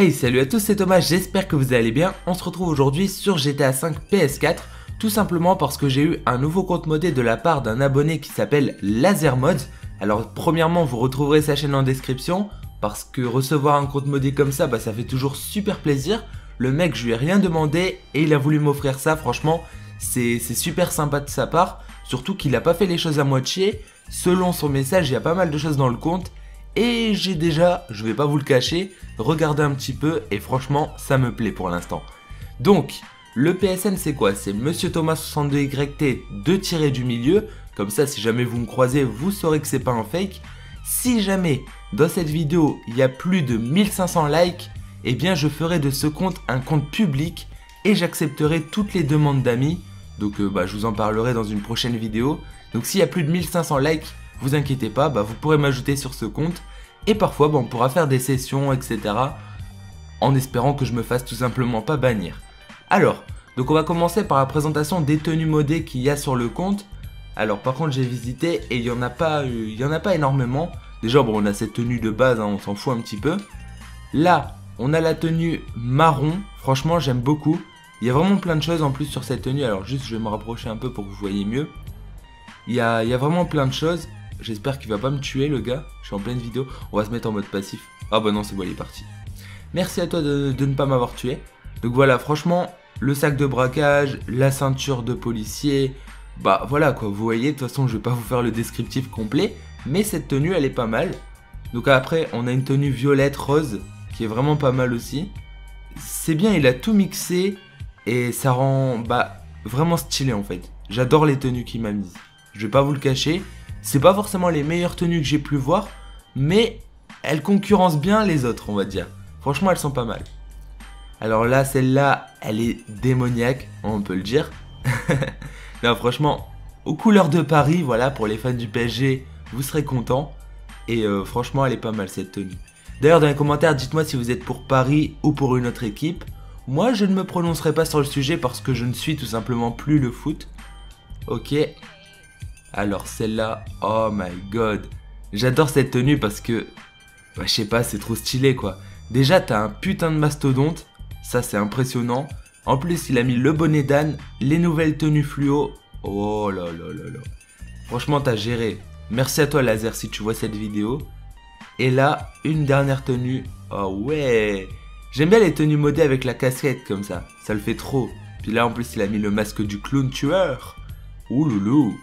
Hey, salut à tous, c'est Thomas, j'espère que vous allez bien. On se retrouve aujourd'hui sur GTA 5 PS4, tout simplement parce que j'ai eu un nouveau compte modé de la part d'un abonné qui s'appelle LazerMods. Alors premièrement, vous retrouverez sa chaîne en description, parce que recevoir un compte modé comme ça, ça fait toujours super plaisir. Le mec, je lui ai rien demandé et il a voulu m'offrir ça, franchement, c'est super sympa de sa part. Surtout qu'il n'a pas fait les choses à moitié, selon son message, il y a pas mal de choses dans le compte. Et j'ai déjà, je vais pas vous le cacher, regardé un petit peu et franchement ça me plaît pour l'instant. Donc le PSN c'est quoi? C'est Monsieur Thomas 62YT 2 tiré du milieu. Comme ça si jamais vous me croisez vous saurez que c'est pas un fake. Si jamais dans cette vidéo il y a plus de 1500 likes, eh bien je ferai de ce compte un compte public et j'accepterai toutes les demandes d'amis. Donc je vous en parlerai dans une prochaine vidéo. Donc s'il y a plus de 1500 likes, vous inquiétez pas, vous pourrez m'ajouter sur ce compte et parfois on pourra faire des sessions, etc. en espérant que je me fasse tout simplement pas bannir. Alors, donc on va commencer par la présentation des tenues modées qu'il y a sur le compte. Alors par contre j'ai visité et il y en a pas énormément. Déjà on a cette tenue de base, on s'en fout un petit peu. Là, on a la tenue marron, franchement j'aime beaucoup. Il y a vraiment plein de choses en plus sur cette tenue, alors juste je vais me rapprocher un peu pour que vous voyez mieux. Il y a vraiment plein de choses. J'espère qu'il va pas me tuer le gars. Je suis en pleine vidéo. On va se mettre en mode passif. Ah bah non c'est bon il est parti. Merci à toi de ne pas m'avoir tué. Donc voilà franchement le sac de braquage, la ceinture de policier. Voilà quoi, vous voyez de toute façon je vais pas vous faire le descriptif complet. Mais cette tenue elle est pas mal. Donc après on a une tenue violette rose qui est vraiment pas mal aussi. C'est bien, il a tout mixé. Et ça rend vraiment stylé en fait. J'adore les tenues qu'il m'a mises. Je vais pas vous le cacher. C'est pas forcément les meilleures tenues que j'ai pu voir, mais elles concurrencent bien les autres, on va dire. Franchement, elles sont pas mal. Alors là, celle-là, elle est démoniaque, on peut le dire. Non, franchement, aux couleurs de Paris, voilà, pour les fans du PSG, vous serez contents. Et franchement, elle est pas mal cette tenue. D'ailleurs, dans les commentaires, dites-moi si vous êtes pour Paris ou pour une autre équipe. Moi, je ne me prononcerai pas sur le sujet parce que je ne suis tout simplement plus le foot. Ok. Alors celle-là, oh my god, j'adore cette tenue parce que, je sais pas, c'est trop stylé quoi. Déjà t'as un putain de mastodonte, ça c'est impressionnant. En plus il a mis le bonnet d'âne, les nouvelles tenues fluo, oh là là là là. Franchement t'as géré, merci à toi Laser si tu vois cette vidéo. Et là, une dernière tenue, oh ouais. J'aime bien les tenues modées avec la casquette comme ça le fait trop. Puis là en plus il a mis le masque du clown tueur, ouloulou.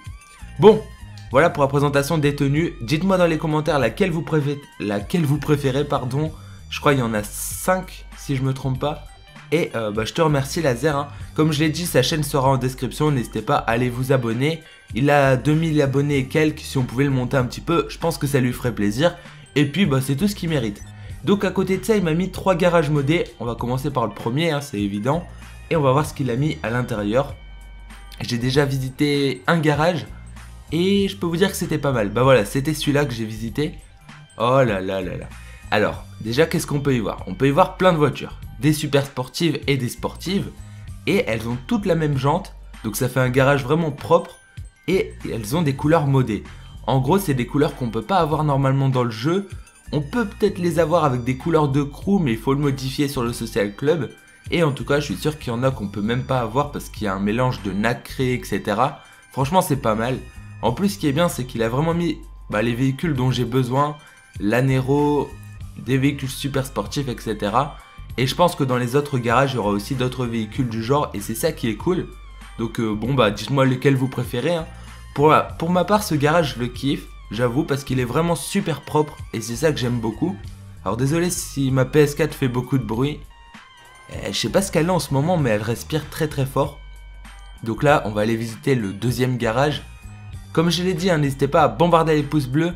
Bon, voilà pour la présentation des tenues. Dites-moi dans les commentaires laquelle vous préférez, pardon. Je crois qu'il y en a 5 si je me trompe pas. Et je te remercie Laser. Comme je l'ai dit, sa chaîne sera en description. N'hésitez pas à aller vous abonner. Il a 2000 abonnés et quelques. Si on pouvait le monter un petit peu, je pense que ça lui ferait plaisir. Et puis c'est tout ce qu'il mérite. Donc à côté de ça, il m'a mis 3 garages modés. On va commencer par le premier, c'est évident. Et on va voir ce qu'il a mis à l'intérieur. J'ai déjà visité un garage. Et je peux vous dire que c'était pas mal. Voilà, c'était celui-là que j'ai visité. Oh là là là là. Alors, déjà, qu'est-ce qu'on peut y voir? On peut y voir plein de voitures. Des super sportives et des sportives. Et elles ont toutes la même jante. Donc ça fait un garage vraiment propre. Et elles ont des couleurs modées. En gros, c'est des couleurs qu'on peut pas avoir normalement dans le jeu. On peut peut-être les avoir avec des couleurs de crew, mais il faut le modifier sur le social club. Et en tout cas, je suis sûr qu'il y en a qu'on peut même pas avoir parce qu'il y a un mélange de nacré, etc. Franchement, c'est pas mal. En plus, ce qui est bien, c'est qu'il a vraiment mis les véhicules dont j'ai besoin, l'Anero, des véhicules super sportifs, etc. Et je pense que dans les autres garages, il y aura aussi d'autres véhicules du genre, et c'est ça qui est cool. Donc dites-moi lequel vous préférez. Pour ma part, ce garage, je le kiffe, j'avoue, parce qu'il est vraiment super propre, et c'est ça que j'aime beaucoup. Alors désolé si ma PS4 fait beaucoup de bruit. Je sais pas ce qu'elle a en ce moment, mais elle respire très très fort. Donc là, on va aller visiter le deuxième garage. Comme je l'ai dit, n'hésitez pas à bombarder les pouces bleus.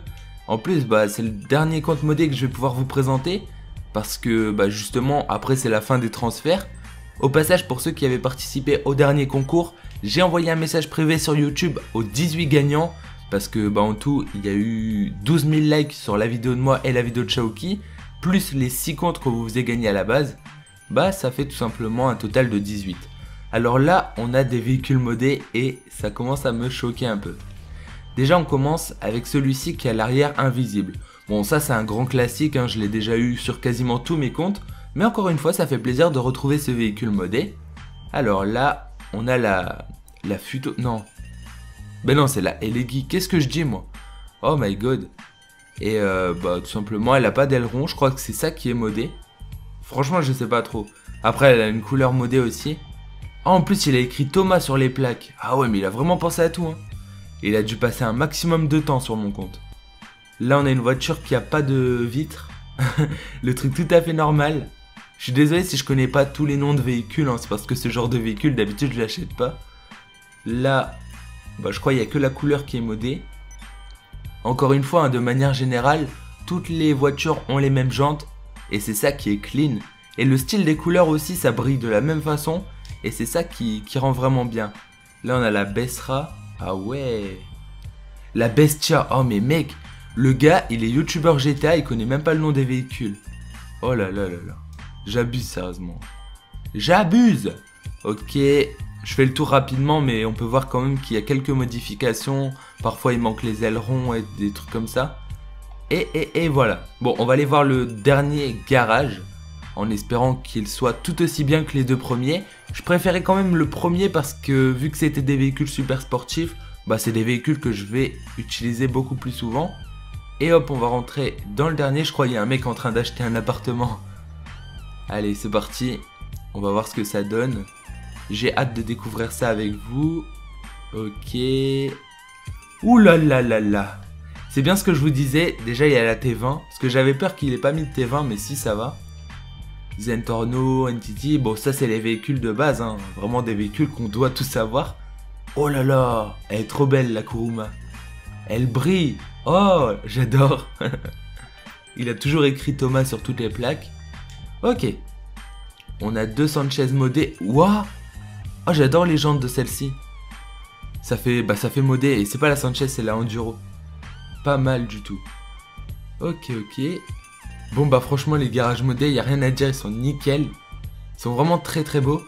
En plus, c'est le dernier compte modé que je vais pouvoir vous présenter. Parce que justement, après c'est la fin des transferts. Au passage, pour ceux qui avaient participé au dernier concours, j'ai envoyé un message privé sur YouTube aux 18 gagnants. Parce que en tout, il y a eu 12 000 likes sur la vidéo de moi et la vidéo de Shaoki. Plus les 6 comptes que vous vous avez gagnés à la base. Ça fait tout simplement un total de 18. Alors là, on a des véhicules modés et ça commence à me choquer un peu. Déjà on commence avec celui-ci qui a l'arrière invisible. Bon ça c'est un grand classique, je l'ai déjà eu sur quasiment tous mes comptes. Mais encore une fois, ça fait plaisir de retrouver ce véhicule modé. Alors là, on a la Futo... Non. Ben non, c'est la Elegi. Qu'est-ce que je dis, moi? Oh my god. Et bah, tout simplement, elle a pas d'aileron. Je crois que c'est ça qui est modé. Franchement, je sais pas trop. Après, elle a une couleur modée aussi. Ah, en plus, il a écrit Thomas sur les plaques. Ah ouais, mais il a vraiment pensé à tout, hein. Il a dû passer un maximum de temps sur mon compte. Là, on a une voiture qui a pas de vitre. Le truc tout à fait normal. Je suis désolé si je connais pas tous les noms de véhicules, hein, c'est parce que ce genre de véhicule, d'habitude, je l'achète pas. Là, bah, je crois qu'il n'y a que la couleur qui est modée. Encore une fois, hein, de manière générale, toutes les voitures ont les mêmes jantes. Et c'est ça qui est clean. Et le style des couleurs aussi, ça brille de la même façon. Et c'est ça qui rend vraiment bien. Là, on a la Bessra. Ah ouais. La Bestia. Oh mais mec, le gars, il est youtubeur GTA, il connaît même pas le nom des véhicules. Oh là là là là. J'abuse sérieusement. J'abuse. Ok, je fais le tour rapidement, mais on peut voir quand même qu'il y a quelques modifications. Parfois, il manque les ailerons et des trucs comme ça. Et voilà. Bon, on va aller voir le dernier garage, en espérant qu'il soit tout aussi bien que les deux premiers. Je préférais quand même le premier parce que, vu que c'était des véhicules super sportifs, bah c'est des véhicules que je vais utiliser beaucoup plus souvent. Et hop, on va rentrer dans le dernier. Je crois qu'il y a un mec en train d'acheter un appartement. Allez, c'est parti. On va voir ce que ça donne. J'ai hâte de découvrir ça avec vous. Ok. Ouh là là là là. C'est bien ce que je vous disais. Déjà, il y a la T20. Parce que j'avais peur qu'il ait pas mis de T20, mais si, ça va. Zentorno, NTT. Bon, ça, c'est les véhicules de base. Hein. Vraiment des véhicules qu'on doit tous savoir. Oh là là. Elle est trop belle, la Kuruma. Elle brille. Oh, j'adore. Il a toujours écrit Thomas sur toutes les plaques. Ok. On a deux Sanchez modés. Waouh. Oh, j'adore les jantes de celle-ci. Ça fait modé. Et c'est pas la Sanchez, c'est la Enduro. Pas mal du tout. Ok, ok. Bon, bah franchement, les garages modés, y a rien à dire. Ils sont nickel. Ils sont vraiment très très beaux.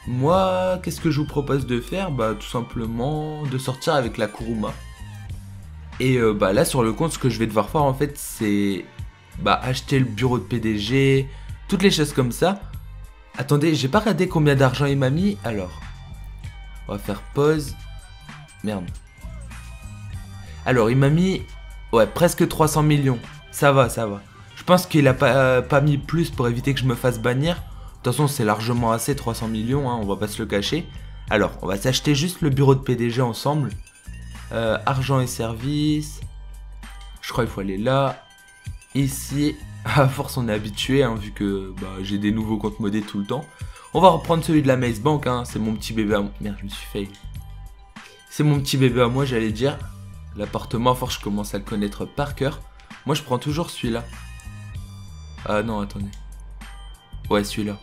Moi, qu'est-ce que je vous propose de faire? Bah, tout simplement de sortir avec la Kuruma. Et bah là, sur le compte, ce que je vais devoir faire, en fait, c'est... bah, acheter le bureau de PDG... toutes les choses comme ça. Attendez, j'ai pas regardé combien d'argent il m'a mis. Alors, on va faire pause. Merde. Alors, il m'a mis... ouais, presque 300 millions. Ça va, ça va. Je pense qu'il a pas mis plus pour éviter que je me fasse bannir. De toute façon, c'est largement assez, 300 millions, hein, on va pas se le cacher. Alors, on va s'acheter juste le bureau de PDG ensemble. Argent et services. Je crois qu'il faut aller là. Ici. À force, on est habitué, hein, vu que bah, j'ai des nouveaux comptes modés tout le temps. On va reprendre celui de la Maze Bank, hein, c'est mon petit bébé à moi. Merde, je me suis fail. C'est mon petit bébé à moi, j'allais dire. L'appartement, à force, je commence à le connaître par cœur. Moi, je prends toujours celui-là. Ah non, attendez. Ouais, celui-là.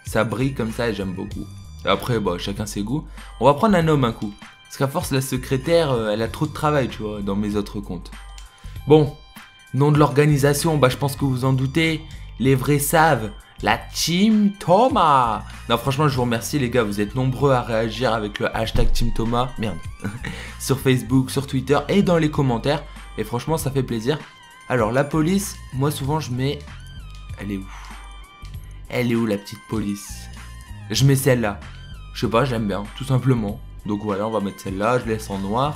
Ça brille comme ça et j'aime beaucoup. Après, bah, chacun ses goûts. On va prendre un homme un coup. Parce qu'à force, la secrétaire, elle a trop de travail, tu vois, dans mes autres comptes. Bon. Nom de l'organisation, bah je pense que vous en doutez, les vrais savent, la Team Thomas. Non franchement je vous remercie les gars, vous êtes nombreux à réagir avec le hashtag Team Thomas, merde, sur Facebook, sur Twitter et dans les commentaires. Et franchement ça fait plaisir. Alors la police, moi souvent je mets, elle est où? Elle est où la petite police? Je mets celle-là, je sais pas, j'aime bien, tout simplement. Donc voilà, on va mettre celle-là, je laisse en noir.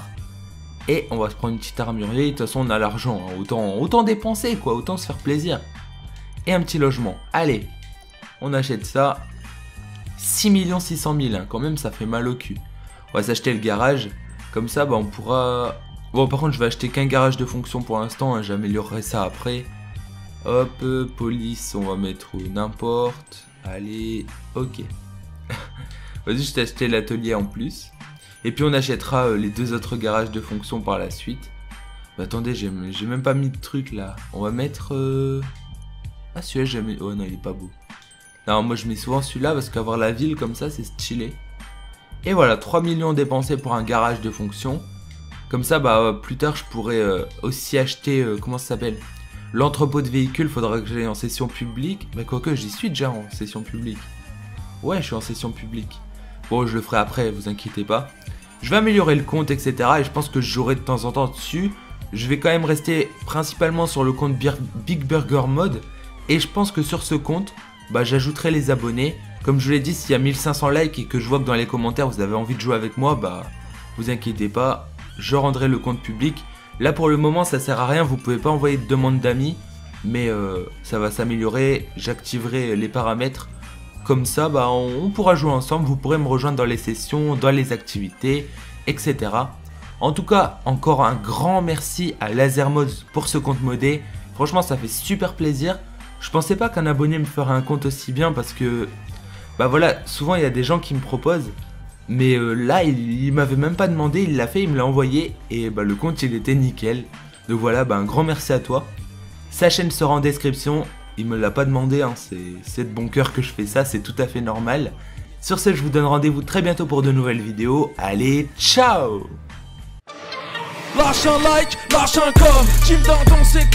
Et on va se prendre une petite armurerie, de toute façon on a l'argent, hein. Autant dépenser quoi, autant se faire plaisir. Et un petit logement, allez, on achète ça. 6 600 000, hein. Quand même ça fait mal au cul. On va s'acheter le garage, comme ça bah on pourra... Bon par contre je vais acheter qu'un garage de fonction pour l'instant, hein. J'améliorerai ça après. Hop, police, on va mettre n'importe. Allez, ok. Vas-y, je t'ai acheté l'atelier en plus. Et puis on achètera les deux autres garages de fonction par la suite. Bah, attendez, j'ai même pas mis de truc là. On va mettre... Ah celui-là j'ai mis... Oh non, il est pas beau. Non, moi je mets souvent celui-là parce qu'avoir la ville comme ça, c'est stylé. Et voilà, 3 millions dépensés pour un garage de fonction. Comme ça, bah plus tard je pourrais aussi acheter... comment ça s'appelle? L'entrepôt de véhicules, faudra que j'aille en session publique. Bah quoique, j'y suis déjà en session publique. Ouais, je suis en session publique. Bon, je le ferai après, vous inquiétez pas. Je vais améliorer le compte, etc. Et je pense que je jouerai de temps en temps dessus. Je vais quand même rester principalement sur le compte Big Burger Mode. Et je pense que sur ce compte, bah j'ajouterai les abonnés. Comme je vous l'ai dit, s'il y a 1500 likes et que je vois que dans les commentaires vous avez envie de jouer avec moi, bah vous inquiétez pas, je rendrai le compte public. Là pour le moment ça sert à rien, vous pouvez pas envoyer de demande d'amis, mais ça va s'améliorer, j'activerai les paramètres. Comme ça bah on pourra jouer ensemble, vous pourrez me rejoindre dans les sessions, dans les activités, etc. En tout cas, encore un grand merci à Lazermods pour ce compte modé. Franchement ça fait super plaisir. Je pensais pas qu'un abonné me ferait un compte aussi bien parce que bah voilà, souvent il y a des gens qui me proposent, mais là il m'avait même pas demandé, il l'a fait, il me l'a envoyé et bah le compte il était nickel. Donc voilà, bah un grand merci à toi. Sa chaîne sera en description, il me l'a pas demandé, hein, c'est de bon cœur que je fais ça, c'est tout à fait normal. Sur ce, je vous donne rendez-vous très bientôt pour de nouvelles vidéos. Allez, ciao! Lâche un like, lâche un com, team dans ton